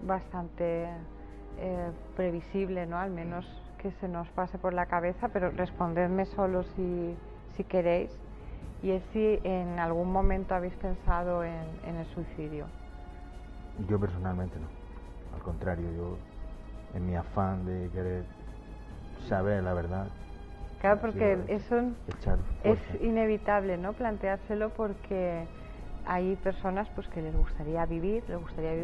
bastante previsible, ¿no? Al menos que se nos pase por la cabeza, pero respondedme solo si queréis, y es si en algún momento habéis pensado en el suicidio. Yo personalmente no, al contrario, yo en mi afán de querer saber la verdad. Claro, porque eso es fuerza. inevitable, ¿no? Planteárselo, porque hay personas pues que les gustaría vivir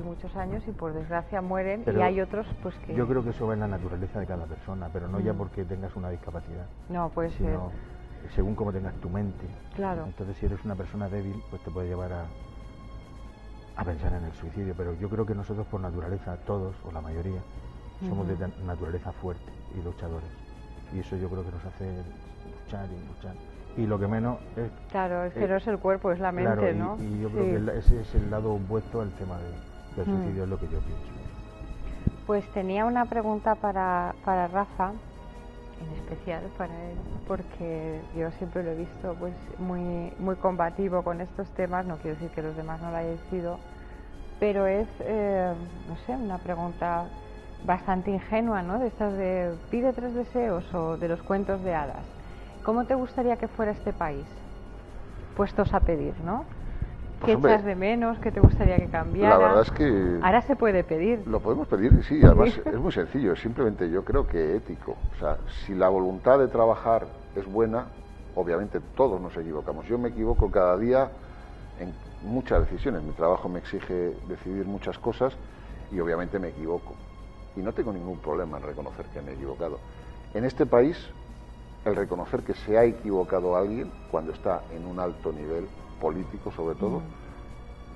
muchos años y por desgracia mueren, pero y hay otros pues que... Yo creo que eso va en la naturaleza de cada persona, pero no ya porque tengas una discapacidad. No, puede sino ser. Según cómo tengas tu mente. Claro. Entonces si eres una persona débil, pues te puede llevar a pensar en el suicidio, pero yo creo que nosotros por naturaleza, todos o la mayoría, somos de naturaleza fuerte y luchadores. Y eso yo creo que nos hace luchar y luchar. Y lo que menos es... Claro, es que no es el cuerpo, es la mente, claro, ¿no? Y yo creo que ese es el lado opuesto al tema del suicidio, es lo que yo pienso. Pues tenía una pregunta para Rafa, en especial para él, porque yo siempre lo he visto pues muy combativo con estos temas. No quiero decir que los demás no lo hayan sido, pero es, no sé, una pregunta bastante ingenua, ¿no? De estas de pide 3 deseos o de los cuentos de hadas. ¿Cómo te gustaría que fuera este país? Puestos a pedir, ¿no? ¿Qué echas de menos? ¿Qué te gustaría que cambiara? La verdad es que... Ahora se puede pedir. Lo podemos pedir, sí, además es muy sencillo, simplemente yo creo que ético. O sea, si la voluntad de trabajar es buena, obviamente todos nos equivocamos. Yo me equivoco cada día en muchas decisiones. Mi trabajo me exige decidir muchas cosas y obviamente me equivoco. Y no tengo ningún problema en reconocer que me he equivocado. En este país, el reconocer que se ha equivocado alguien cuando está en un alto nivel político, sobre todo,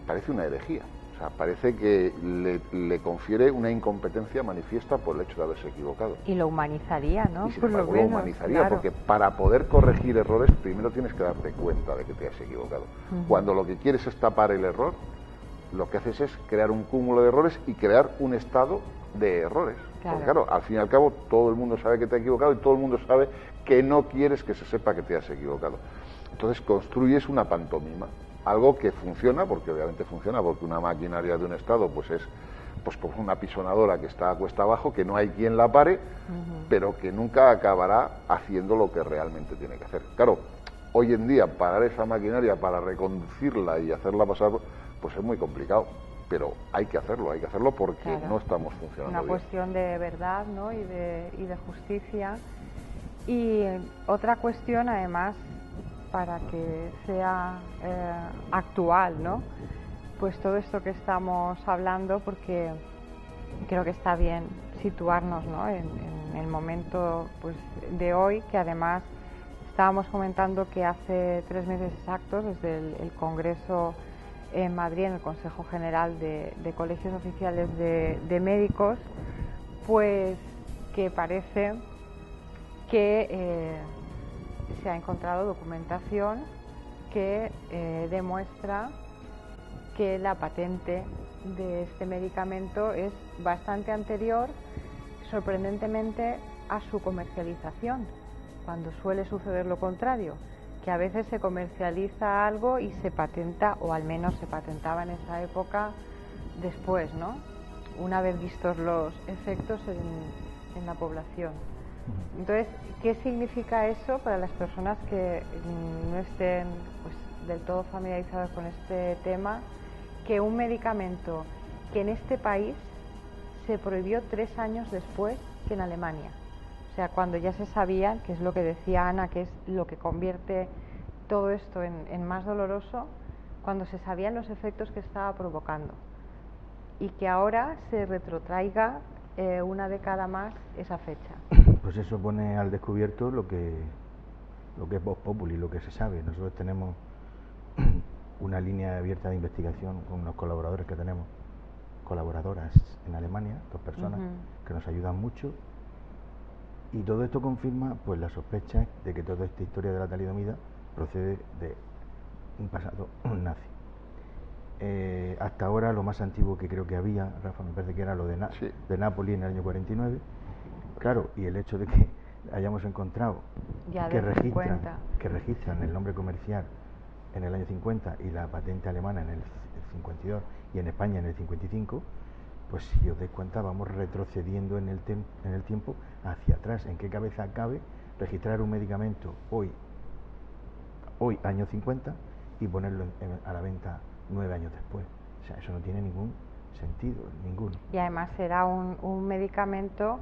parece una herejía. O sea, parece que le confiere una incompetencia manifiesta por el hecho de haberse equivocado. Y lo humanizaría, ¿no? Y sin embargo, lo humanizaría, claro. Porque para poder corregir errores, primero tienes que darte cuenta de que te has equivocado. Cuando lo que quieres es tapar el error, lo que haces es crear un cúmulo de errores y crear un estado de errores. Claro. Porque claro, al fin y al cabo, todo el mundo sabe que te has equivocado y todo el mundo sabe que no quieres que se sepa que te has equivocado. Entonces construyes una pantomima, algo que funciona, porque obviamente funciona, porque una maquinaria de un Estado pues es pues como una pisonadora que está a cuesta abajo, que no hay quien la pare, pero que nunca acabará haciendo lo que realmente tiene que hacer. Claro, hoy en día parar esa maquinaria para reconducirla y hacerla pasar, pues es muy complicado, pero hay que hacerlo porque claro, no estamos funcionando una bien. Cuestión de verdad, ¿no? y de justicia. Y otra cuestión, además, para que sea actual, ¿no? Pues todo esto que estamos hablando, porque creo que está bien situarnos, ¿no? en el momento pues, de hoy, que además estábamos comentando que hace 3 meses exactos, desde el Congreso en Madrid, en el Consejo General de Colegios Oficiales de Médicos, pues que parece que se ha encontrado documentación que demuestra que la patente de este medicamento es bastante anterior, sorprendentemente, a su comercialización, cuando suele suceder lo contrario, que a veces se comercializa algo y se patenta, o al menos se patentaba en esa época después, ¿no? Una vez vistos los efectos en la población. Entonces, ¿qué significa eso para las personas que no estén pues, del todo familiarizadas con este tema? Que un medicamento que en este país se prohibió 3 años después que en Alemania. O sea, cuando ya se sabía, que es lo que decía Ana, que es lo que convierte todo esto en más doloroso, cuando se sabían los efectos que estaba provocando. Y que ahora se retrotraiga una década más esa fecha. Pues eso pone al descubierto lo que es Vox Populi, lo que se sabe. Nosotros tenemos una línea abierta de investigación con los colaboradores que tenemos, colaboradoras en Alemania, 2 personas que nos ayudan mucho, y todo esto confirma pues la sospecha de que toda esta historia de la talidomida procede de un pasado nazi. Hasta ahora lo más antiguo que creo que había, Rafa, me parece que era lo de Nápoles en el año 49. Claro, y el hecho de que hayamos encontrado que registran el nombre comercial en el año 50 y la patente alemana en el 52 y en España en el 55, pues si os dais cuenta vamos retrocediendo en el tiempo hacia atrás. ¿En qué cabeza cabe registrar un medicamento hoy año 50, y ponerlo a la venta 9 años después? O sea, eso no tiene ningún sentido, ninguno. Y además era un medicamento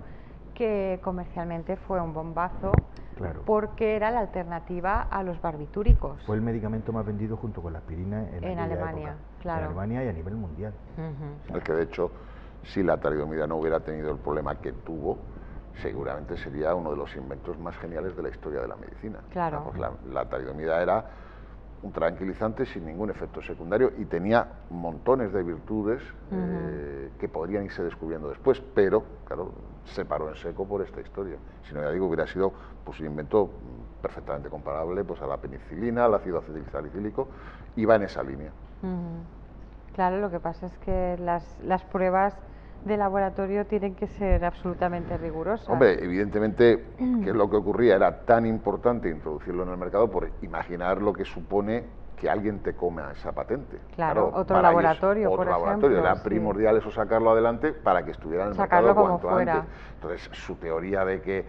que comercialmente fue un bombazo, claro, porque era la alternativa a los barbitúricos. Fue el medicamento más vendido junto con la aspirina en Alemania, época. claro. En Alemania y a nivel mundial. El que de hecho, si la talidomida no hubiera tenido el problema que tuvo, seguramente sería uno de los inventos más geniales de la historia de la medicina. Claro. O sea, pues la talidomida era un tranquilizante sin ningún efecto secundario y tenía montones de virtudes que podrían irse descubriendo después, pero claro, se paró en seco por esta historia. Si no, ya digo, hubiera sido pues un invento perfectamente comparable pues a la penicilina, al ácido acetilsalicílico, iba en esa línea. Claro, lo que pasa es que las pruebas de laboratorio tienen que ser absolutamente rigurosas. Hombre, evidentemente, ¿qué es lo que ocurría? Era tan importante introducirlo en el mercado por imaginar lo que supone que alguien te coma esa patente. Claro, otro laboratorio, por ejemplo. Era primordial eso, sacarlo adelante para que estuviera en el mercado cuanto antes. Entonces, su teoría de que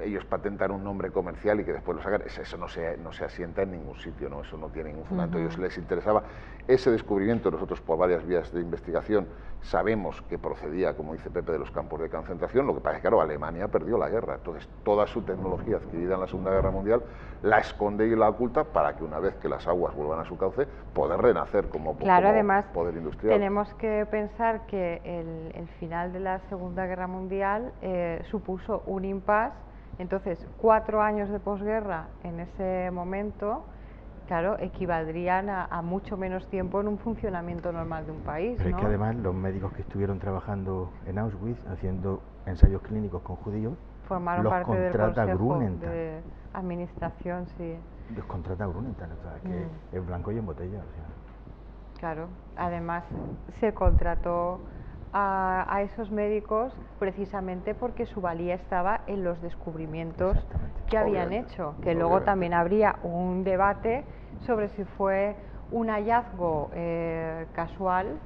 ellos patentan un nombre comercial y que después lo sacan, eso no se asienta en ningún sitio, ¿no? Eso no tiene ningún fundamento. A ellos les interesaba ese descubrimiento. Nosotros, por varias vías de investigación, sabemos que procedía, como dice Pepe, de los campos de concentración. Lo que pasa es que, claro, Alemania perdió la guerra, entonces toda su tecnología adquirida en la Segunda Guerra Mundial la esconde y la oculta para que una vez que las aguas vuelvan a su cauce, poder renacer como además, poder industrial. Tenemos que pensar que el final de la Segunda Guerra Mundial supuso un impasse. Entonces, 4 años de posguerra en ese momento, claro, equivaldrían a mucho menos tiempo en un funcionamiento normal de un país. Pero ¿no? es que además los médicos que estuvieron trabajando en Auschwitz haciendo ensayos clínicos con judíos, formaron los parte del contrata Consejo Grunenthal. de Administración, sí. Los contrata Grunenthal, o sea, que es blanco y en botella. O sea. Claro, además se contrató a esos médicos precisamente porque su valía estaba en los descubrimientos que habían hecho, que luego también habría un debate sobre si fue un hallazgo casual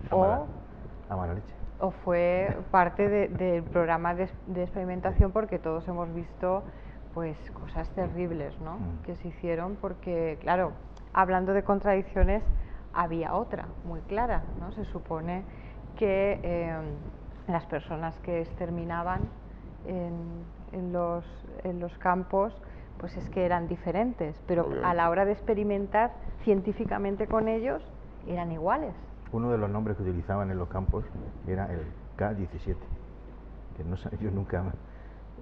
a mala leche, o fue parte del programa de experimentación, porque todos hemos visto pues cosas terribles, ¿no? Que se hicieron, porque claro, hablando de contradicciones, había otra muy clara, ¿no? Se supone que las personas que exterminaban en los campos, pues es que eran diferentes, pero a la hora de experimentar científicamente con ellos, eran iguales. Uno de los nombres que utilizaban en los campos era el K-17, que no, yo nunca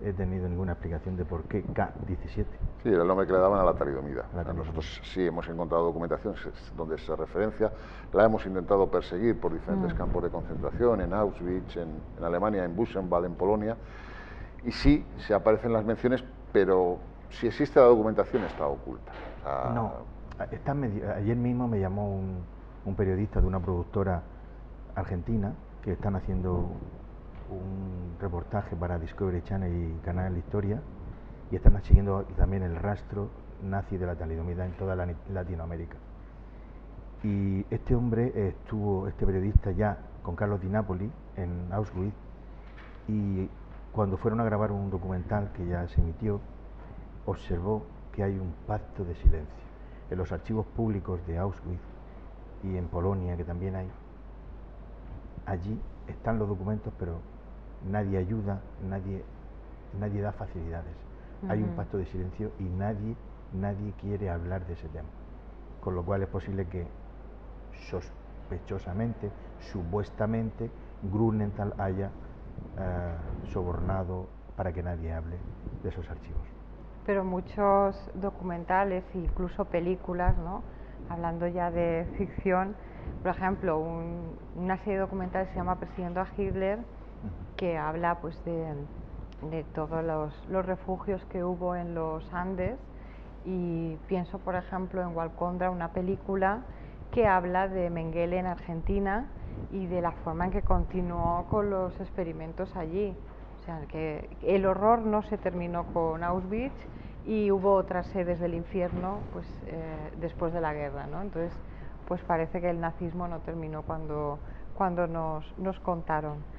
he tenido ninguna explicación de por qué K-17. Sí, era el nombre que le daban a la talidomida. Nosotros sí hemos encontrado documentación donde se referencia, la hemos intentado perseguir por diferentes campos de concentración, en Auschwitz, en Alemania, en Buchenwald, en Polonia, y sí, se aparecen las menciones, pero si existe la documentación está oculta. O sea, no, ayer mismo me llamó un periodista de una productora argentina que están haciendo un reportaje para Discovery Channel y Canal Historia, y están siguiendo también el rastro nazi de la talidomida en toda Latinoamérica. Y este hombre este periodista ya con Carlos Di Napoli en Auschwitz, y cuando fueron a grabar un documental que ya se emitió, observó que hay un pacto de silencio. En los archivos públicos de Auschwitz y en Polonia, que también hay, allí están los documentos, pero nadie ayuda, nadie da facilidades. Hay un pacto de silencio y nadie quiere hablar de ese tema. Con lo cual es posible que sospechosamente, supuestamente, Grunenthal haya sobornado para que nadie hable de esos archivos. Pero muchos documentales, incluso películas, ¿no? Hablando ya de ficción, por ejemplo, una serie de documentales se llama Persiguiendo a Hitler, que habla pues de todos los refugios que hubo en los Andes, y pienso por ejemplo en Walkondra, una película que habla de Mengele en Argentina y de la forma en que continuó con los experimentos allí. O sea, que el horror no se terminó con Auschwitz y hubo otras sedes del infierno pues después de la guerra, ¿no? Entonces pues parece que el nazismo no terminó cuando cuando nos contaron.